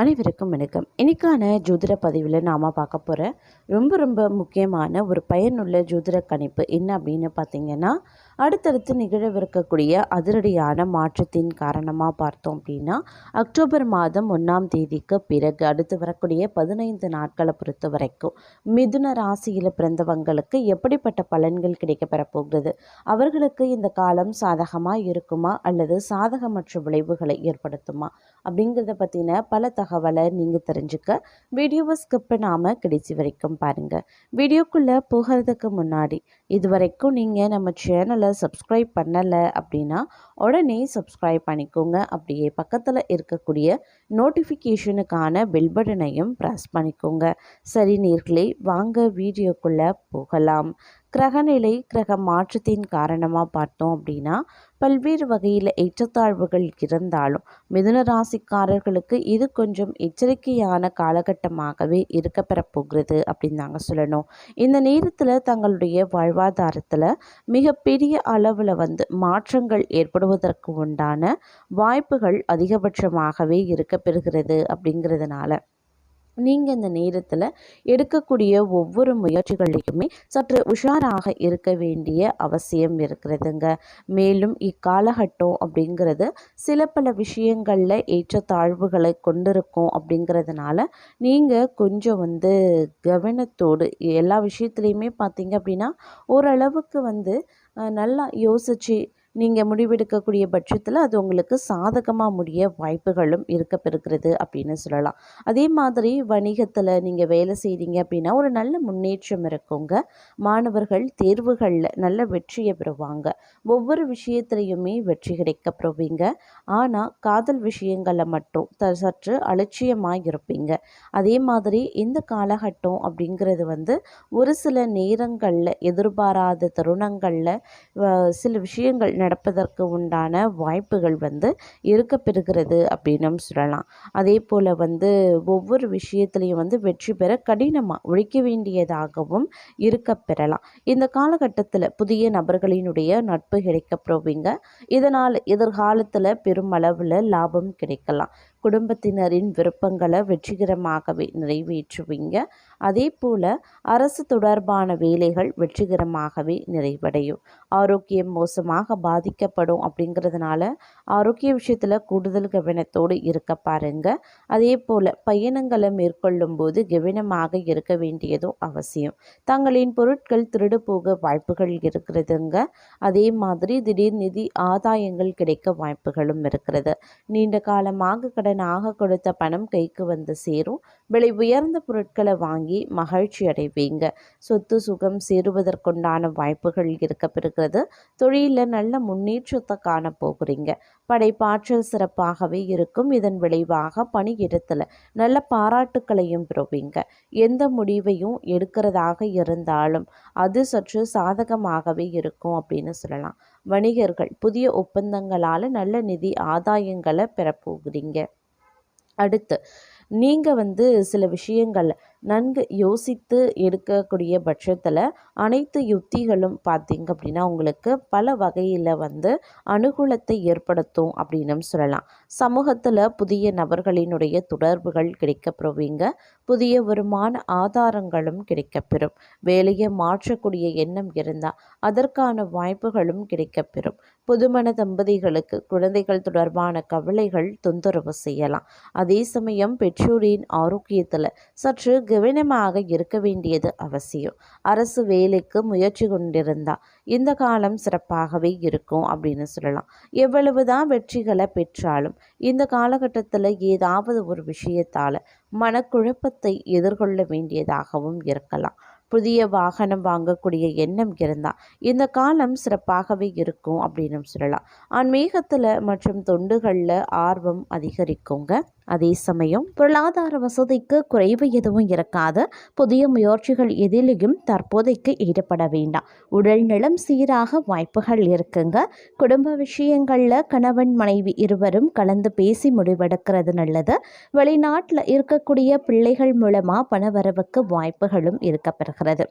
அனைவருக்கும் வணக்கம். இன்னைக்கான ஜோதிட பதிவில் நாம் பார்க்க போகிற ரொம்ப முக்கியமான ஒரு பயனுள்ள ஜோதிட கணிப்பு என்ன அப்படின்னு பார்த்தீங்கன்னா, அடுத்தடுத்து நிகழவிருக்கக்கூடிய அதிரடியான மாற்றத்தின் காரணமாக பார்த்தோம் அப்படின்னா, அக்டோபர் மாதம் 1ஆம் தேதிக்கு பிறகு அடுத்து வரக்கூடிய 15 நாட்களை பொறுத்த வரைக்கும் மிதுன ராசியில் பிறந்தவங்களுக்கு எப்படிப்பட்ட பலன்கள் கிடைக்கப்பெற போகிறது, அவர்களுக்கு இந்த காலம் சாதகமாக இருக்குமா அல்லது சாதகமற்ற விளைவுகளை ஏற்படுத்துமா அப்படிங்கிறத பற்றின பல தகவலை நீங்கள் தெரிஞ்சுக்க வீடியோவை ஸ்கிப் பண்ணாமல் கடைசி வரைக்கும் பாருங்கள். வீடியோக்குள்ளே போகிறதுக்கு முன்னாடி இது வரைக்கும் நீங்கள் நம்ம சேனலை சப்ஸ்கிரைப் பண்ணலை அப்படின்னா உடனே சப்ஸ்கிரைப் பண்ணிக்கோங்க. அப்படியே பக்கத்தில் இருக்கக்கூடிய நோட்டிஃபிகேஷனுக்கான பெல் பட்டனையும் ப்ரெஸ் பண்ணிக்கோங்க. சரி நேர்களே, வாங்க வீடியோக்குள்ளே போகலாம். கிரகநிலை கிரக மாற்றத்தின் காரணமாக பார்த்தோம் அப்படின்னா பல்வேறு வகையில் ஏற்றத்தாழ்வுகள் இருந்தாலும் மிதுன ராசிக்காரர்களுக்கு இது கொஞ்சம் எச்சரிக்கையான காலகட்டமாகவே இருக்கப்பெற போகிறது அப்படின்னு நாங்கள் சொல்லணும். இந்த நேரத்தில் தங்களுடைய வாழ்வாதாரத்தில் மிகப்பெரிய அளவில் மாற்றங்கள் ஏற்படுவதற்கு உண்டான வாய்ப்புகள் அதிகபட்சமாகவே இருக்கப்பெறுகிறது. அப்படிங்கிறதுனால நீங்கள் இந்த நேரத்தில் எடுக்கக்கூடிய ஒவ்வொரு முயற்சிகளையுமே சற்று உஷாராக இருக்க வேண்டிய அவசியம் இருக்கிறதுங்க. மேலும் இக்காலகட்டம் அப்படிங்கிறது சில பல விஷயங்களில் ஏற்றத்தாழ்வுகளை கொண்டிருக்கும். அப்படிங்கிறதுனால நீங்கள் கொஞ்சம் கவனத்தோடு எல்லா விஷயத்துலையுமே பார்த்தீங்க அப்படின்னா ஓரளவுக்கு நல்லா யோசித்து நீங்கள் முடிவெடுக்கக்கூடிய பட்சத்தில் அது உங்களுக்கு சாதகமாக முடிய வாய்ப்புகளும் இருக்கப்பெறுகிறது அப்படின்னு சொல்லலாம். அதே மாதிரி வணிகத்தில் நீங்கள் வேலை செய்கிறீங்க அப்படின்னா ஒரு நல்ல முன்னேற்றம் இருக்குங்க. மாணவர்கள் தேர்வுகளில் நல்ல வெற்றியை பெறுவாங்க. ஒவ்வொரு விஷயத்துலையுமே வெற்றி கிடைக்க பெறுவீங்க. ஆனால் காதல் விஷயங்களில் மட்டும் சற்று அலட்சியமாக இருப்பீங்க. அதே மாதிரி இந்த காலகட்டம் அப்படிங்கிறது ஒரு சில நேரங்களில் எதிர்பாராத தருணங்களில் சில விஷயங்கள் நடப்பதற்கு உண்டான வாய்ப்புகள் இருக்கப்பெறுகிறது அப்படின்னு சொல்லலாம். அதே போல் ஒவ்வொரு விஷயத்துலையும் வெற்றி பெற கடினமாக உழைக்க வேண்டியதாகவும் இருக்கப்பெறலாம். இந்த காலகட்டத்தில் புதிய நபர்களினுடைய நட்பு கிடைக்கப்பெறுவீங்க. இதனால் எதிர்காலத்தில் பெருமளவில் லாபம் கிடைக்கலாம். குடும்பத்தினரின் விருப்பங்களை வெற்றிகரமாகவே நிறைவேற்றுவீங்க. அதே போல் அரசு தொடர்பான வேலைகள் வெற்றிகரமாகவே நிறைவடையும். ஆரோக்கியம் மோசமாக பாதிக்கப்படும். அப்படிங்கிறதுனால ஆரோக்கிய விஷயத்தில் கூடுதல் கவனத்தோடு இருக்க பாருங்க. அதே போல் பயணங்களை மேற்கொள்ளும் போது கவனமாக இருக்க வேண்டியதும் அவசியம். தங்களின் பொருட்கள் திருடு போக வாய்ப்புகள் இருக்கிறதுங்க. அதே மாதிரி திடீர் நிதி ஆதாயங்கள் கிடைக்க வாய்ப்புகளும் இருக்கிறது. நீண்ட காலமாக கடனாக கொடுத்த பணம் கைக்கு சேரும். விலை உயர்ந்த பொருட்களை வாங்கி மகிழ்ச்சி அடைவீங்க. சொத்து சுகம் சேருவதற்குண்டான வாய்ப்புகள் இருக்கப்பெறுகிறது. தொழிலில் நல்ல முன்னேற்றத்தை காண போகிறீங்க. படைப்பாற்றல் சிறப்பாகவே இருக்கும். இதன் விளைவாக பணியிடத்தில் நல்ல பாராட்டுக்களையும் பெறுவீங்க. எந்த முடிவையும் எடுக்கிறதாக இருந்தாலும் அது சற்று சாதகமாகவே இருக்கும் அப்படின்னு சொல்லலாம். வணிகர்கள் புதிய ஒப்பந்தங்களால் நல்ல நிதி ஆதாயங்களை பெறப்போகிறீங்க. அடுத்து நீங்கள் சில விஷயங்கள் நன்கு யோசித்து எடுக்கக்கூடிய பட்சத்தில் அனைத்து யுக்திகளும் பார்த்தீங்க அப்படின்னா உங்களுக்கு பல வகையில் அனுகூலத்தை ஏற்படுத்தும் அப்படின்னு சொல்லலாம். சமூகத்தில் புதிய நபர்களினுடைய தொடர்புகள் கிடைக்கப்பெறுவீங்க. புதிய வருமான ஆதாரங்களும் கிடைக்கப்பெறும். வேலையை மாற்றக்கூடிய எண்ணம் இருந்தால் அதற்கான வாய்ப்புகளும் கிடைக்கப்பெறும். புதுமண தம்பதிகளுக்கு குழந்தைகள் தொடர்பான கவலைகள் தொந்தரவு செய்யலாம். அதே சமயம் பெற்றோரின் ஆரோக்கியத்தில் சற்று கவனமாக இருக்க வேண்டியது அவசியம். அரசு வேலைக்கு முயற்சி கொண்டிருந்தால் இந்த காலம் சிறப்பாகவே இருக்கும் அப்படின்னு சொல்லலாம். எவ்வளவுதான் வெற்றிகளை பெற்றாலும் இந்த காலகட்டத்தில் ஏதாவது ஒரு விஷயத்தால் மனக்குழப்பத்தை எதிர்கொள்ள வேண்டியதாகவும் இருக்கலாம். புதிய வாகனம் வாங்கக்கூடிய எண்ணம் இருந்தால் இந்த காலம் சிறப்பாகவே இருக்கும் அப்படின்னு சொல்லலாம். ஆன்மீகத்தில் மற்றும் தொண்டுகளில் ஆர்வம் அதிகரிக்குங்க. அதே சமயம் பொருளாதார வசதிக்கு குறைவு எதுவும் இருக்காது. புதிய முயற்சிகள் எதிலையும் தற்போதைக்கு ஈடுபட வேண்டாம். உடல் நலம் சீராக வாய்ப்புகள் இருக்குங்க. குடும்ப விஷயங்களில் கணவன் மனைவி இருவரும் கலந்து பேசி முடிவெடுக்கிறது நல்லது. வெளிநாட்டில் இருக்கக்கூடிய பிள்ளைகள் மூலமாக பணவரவுக்கு வாய்ப்புகளும் இருக்கப்பெறுகிறது.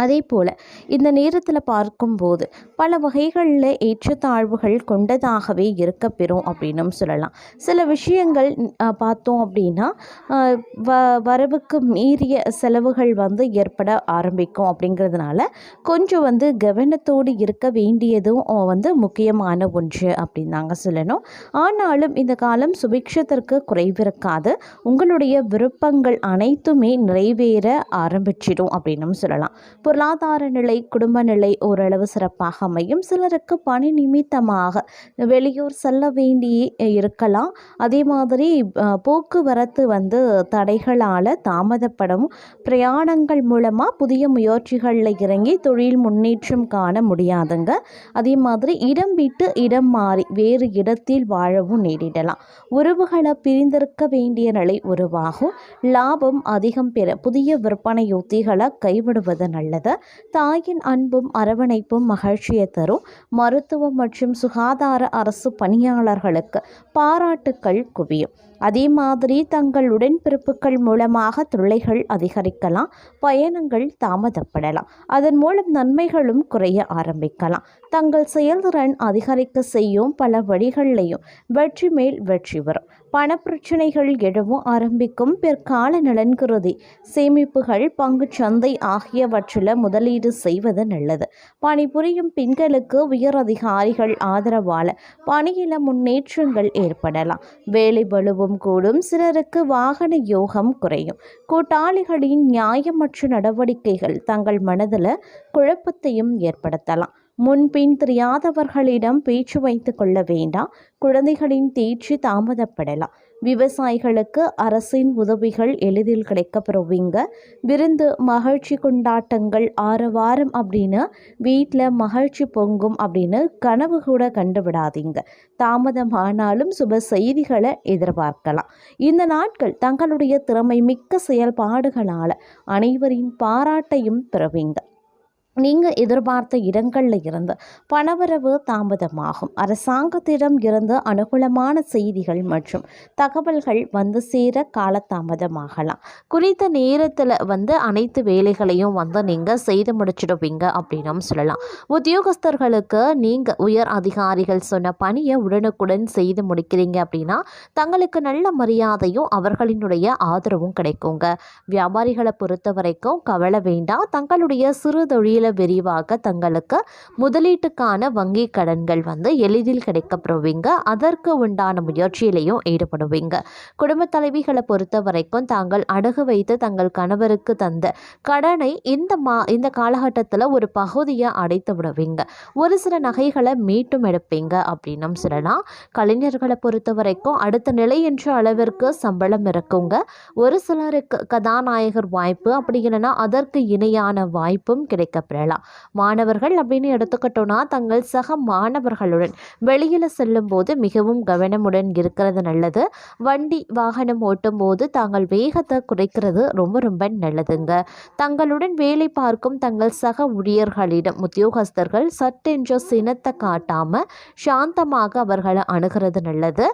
அதே போல் இந்த நேரத்தில் பார்க்கும்போது பல வகைகளில் ஏற்றத்தாழ்வுகள் கொண்டதாகவே இருக்கப்பெறும் அப்படின்னும் சொல்லலாம். சில விஷயங்கள் பார்த்தோம் அப்படின்னா வரவுக்கு மீறிய செலவுகள் ஏற்பட ஆரம்பிக்கும். அப்படிங்கிறதுனால கொஞ்சம் கவனத்தோடு இருக்க வேண்டியதும் முக்கியமான ஒன்று அப்படின்னு தாங்க சொல்லணும். ஆனாலும் இந்த காலம் சுபிக்ஷத்திற்கு குறைவிருக்காது. உங்களுடைய விருப்பங்கள் அனைத்துமே நிறைவேற ஆரம்பிச்சிடும் அப்படின்னும் சொல்லலாம். பொருளாதார நிலை, குடும்ப நிலை ஓரளவு சிறப்பாக அமையும். சிலருக்கு பணி நிமித்தமாக வெளியூர் செல்ல வேண்டி இருக்கலாம். அதே மாதிரி போக்குவரத்து தடைகளால் தாமதப்படும். பிரயாணங்கள் மூலமாக புதிய முயற்சிகளில் இறங்கி தொழில் முன்னேற்றம் காண முடியாதுங்க. அதே மாதிரி இடம் விட்டு இடம் மாறி வேறு இடத்தில் வாழவும் நேரிடலாம். உறவுகளை பிரிந்திருக்க வேண்டிய நிலை உருவாகும். லாபம் அதிகம் பெற புதிய விற்பனை யுத்திகளை கைவிடுவது நல்லது. தாயின் அன்பும் அரவணைப்பும் மகிழ்ச்சியை தரும். மருத்துவம் மற்றும் சுகாதார அரசு பணியாளர்களுக்கு பாராட்டுக்கள் குவியும். அதே மாதிரி தங்கள் உடன்பிறப்புகள் மூலமாக தொல்லைகள் அதிகரிக்கலாம். பயணங்கள் தாமதப்படலாம். அதன் மூலம் நன்மைகளும் குறைய ஆரம்பிக்கலாம். தங்கள் செயல்திறன் அதிகரிக்க செய்யும் பல வழிகளிலையும் வெற்றி மேல் வெற்றி வரும். பணப்பிரச்சனைகள் எழவும் ஆரம்பிக்கும். பிற்கால நலன் கருதி சேமிப்புகள், பங்குச்சந்தை ஆகியவற்றில் முதலீடு செய்வது நல்லது. பணிபுரியும் பெண்களுக்கு உயர் அதிகாரிகள் ஆதரவால் பணியில முன்னேற்றங்கள் ஏற்படலாம். வேலை பளுவும் கூடும். சிலருக்கு வாகன யோகம் குறையும். கூட்டாளிகளின் நியாயமற்ற நடவடிக்கைகள் தங்கள் மனதில் குழப்பத்தையும் ஏற்படுத்தலாம். முன்பின் தெரியாதவர்களிடம் பேச்சு வைத்து கொள்ள வேண்டாம். குழந்தைகளின் தேர்ச்சி தாமதப்படலாம். விவசாயிகளுக்கு அரசின் உதவிகள் எளிதில் கிடைக்கப்பெறுவீங்க. விருந்து, மகிழ்ச்சி, கொண்டாட்டங்கள், ஆரவாரம் அப்படின்னு வீட்டில் மகிழ்ச்சி பொங்கும் அப்படின்னு கனவு கூட கண்டுவிடாதீங்க. தாமதமானாலும் சுப செய்திகளை எதிர்பார்க்கலாம். இந்த நாட்கள் தங்களுடைய திறமை மிக்க செயல்பாடுகளால் அனைவரின் பாராட்டையும் பெறுவீங்க. நீங்கள் எதிர்பார்த்த இடங்களில் இருந்து பணவரவு தாமதமாகும். அரசாங்கத்திடம் இருந்து அனுகூலமான செய்திகள் மற்றும் தகவல்கள் சேர காலதாமதமாகலாம். குறித்த நேரத்தில் அனைத்து வேலைகளையும் நீங்கள் செய்து முடிச்சிடுவீங்க அப்படின்னும் சொல்லலாம். உத்தியோகஸ்தர்களுக்கு நீங்கள் உயர் அதிகாரிகள் சொன்ன பணியை உடனுக்குடன் செய்து முடிக்கிறீங்க அப்படின்னா தங்களுக்கு நல்ல மரியாதையும் அவர்களினுடைய ஆதரவும் கிடைக்குங்க. வியாபாரிகளை பொறுத்த வரைக்கும் கவலை வேண்டாம். தங்களுடைய சிறு தொழில விரிவாக தங்களுக்கு முதலீட்டுக்கான வங்கி கடன்கள் எளிதில் கிடைக்கப்படுவீங்க. அதற்கு உண்டான முயற்சியிலையும் ஈடுபடுவீங்க. குடும்ப தலைவிகளை பொறுத்த வரைக்கும் தாங்கள் அடகு வைத்து தங்கள் கணவருக்கு தந்த கடனை இந்த காலகட்டத்தில் ஒரு பகுதியை அடைத்து விடுவீங்க. ஒரு சில நகைகளை மீட்டும் எடுப்பீங்க அப்படின்னும் சொல்லலாம். கலைஞர்களை பொறுத்த வரைக்கும் அடுத்த நிலை என்ற அளவிற்கு சம்பளம் இருக்குங்க. ஒரு சிலருக்கு கதாநாயகர் வாய்ப்பு, அப்படி இல்லைன்னா அதற்கு இணையான வாய்ப்பும் கிடைக்கப்படும். மாணவர்கள் அப்படின்னு எடுத்துக்கிட்டோம்னா தங்கள் சக மாணவர்களுடன் வெளியில் செல்லும் போது மிகவும் கவனமுடன் இருக்கிறது நல்லது. வண்டி வாகனம் ஓட்டும் போது தாங்கள் வேகத்தை குறைக்கிறது ரொம்ப ரொம்ப நல்லதுங்க. தங்களுடன் வேலை பார்க்கும் தங்கள் சக ஊழியர்களிடம் உத்தியோகஸ்தர்கள் சட்டென்ற சினத்தை காட்டாம சாந்தமாக அவர்களை அணுகிறது நல்லது.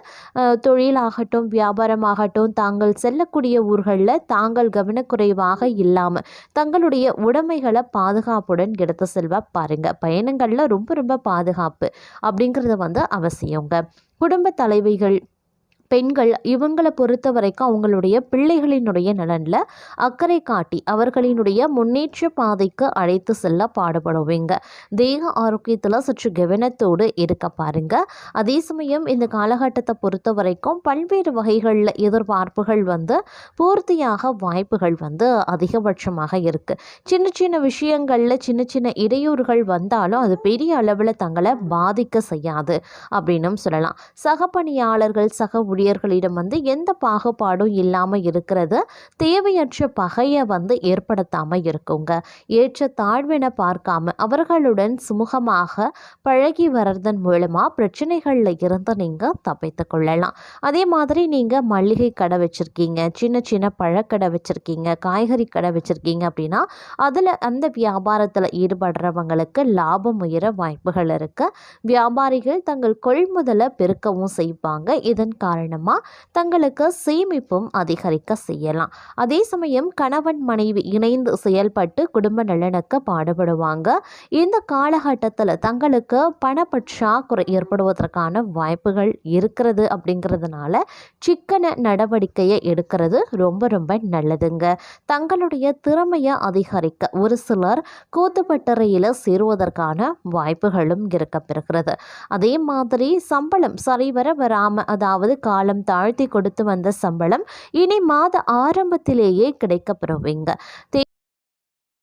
தொழிலாகட்டும் வியாபாரமாகட்டும் தாங்கள் செல்லக்கூடிய ஊர்களில் தாங்கள் கவனக்குறைவாக இல்லாமல் தங்களுடைய உடைமைகளை பாதுகாப்புடன் எடுத்து செல்வா பாருங்க. பயணங்கள்ல ரொம்ப ரொம்ப பாதுகாப்பு அப்படிங்கிறது அவசியங்க. குடும்ப தலைவிகள், பெண்கள் இவங்களை பொறுத்த வரைக்கும் அவங்களுடைய பிள்ளைகளினுடைய நலனில் அக்கறை காட்டி அவர்களினுடைய முன்னேற்ற பாதைக்கு அழைத்து செல்ல பாடுபடுவீங்க. தேக ஆரோக்கியத்தில் சற்று கவனத்தோடு இருக்க பாருங்க. அதே சமயம் இந்த காலகட்டத்தை பொறுத்த வரைக்கும் பல்வேறு வகைகளில் எதிர்பார்ப்புகள் பூர்த்தியாக வாய்ப்புகள் அதிகபட்சமாக இருக்குது. சின்ன சின்ன விஷயங்களில் சின்ன சின்ன இடையூறுகள் வந்தாலும் அது பெரிய அளவில் தங்களை பாதிக்க செய்யாது அப்படின்னும் சொல்லலாம். சக பணியாளர்கள், சக ஊழியர்களிடம் எந்த பாகுபாடும் இல்லாமல் இருக்கிறது தேவையற்ற பகையை ஏற்படுத்தாமல் இருக்குங்க. ஏற்ற தாழ்வினை பார்க்காம அவர்களுடன் சுமூகமாக பழகி வர்றதன் மூலமாக பிரச்சனைகளில் இருந்து நீங்கள் தப்பித்து கொள்ளலாம். அதே மாதிரி நீங்கள் மளிகை கடை வச்சுருக்கீங்க, சின்ன சின்ன பழக்கடை வச்சுருக்கீங்க, காய்கறி கடை வச்சுருக்கீங்க அப்படின்னா அதில் அந்த வியாபாரத்தில் ஈடுபடுறவங்களுக்கு லாபம் உயர வாய்ப்புகள் இருக்குது. வியாபாரிகள் தங்கள் கொள்முதலை பெருக்கவும் செய்வாங்க. இதன் காரணம் காரணமாக தங்களுக்கு சேமிப்பும் அதிகரிக்க செய்யலாம். அதே சமயம் கணவன் மனைவி இணைந்து செயல்பட்டு குடும்ப நலனுக்கு பாடுபடுவாங்க. இந்த காலகட்டத்தில் தங்களுக்கு பணப்பற்றாக்குறை ஏற்படுவதற்கான வாய்ப்புகள் இருக்கிறது. அப்படிங்கிறதுனால சிக்கன நடவடிக்கையை எடுக்கிறது ரொம்ப ரொம்ப நல்லதுங்க. தங்களுடைய திறமையை அதிகரிக்க ஒரு சிலர் கூத்துப்பட்டறையில் சேருவதற்கான வாய்ப்புகளும் இருக்கப்பெறுகிறது. அதே மாதிரி சம்பளம் சரிவர வராமல், அதாவது காலம் தாழ்த்தி கொடுத்து வந்த சம்பளம் இனி மாத ஆரம்பத்திலேயே கிடைக்கப்பெறுவீங்க.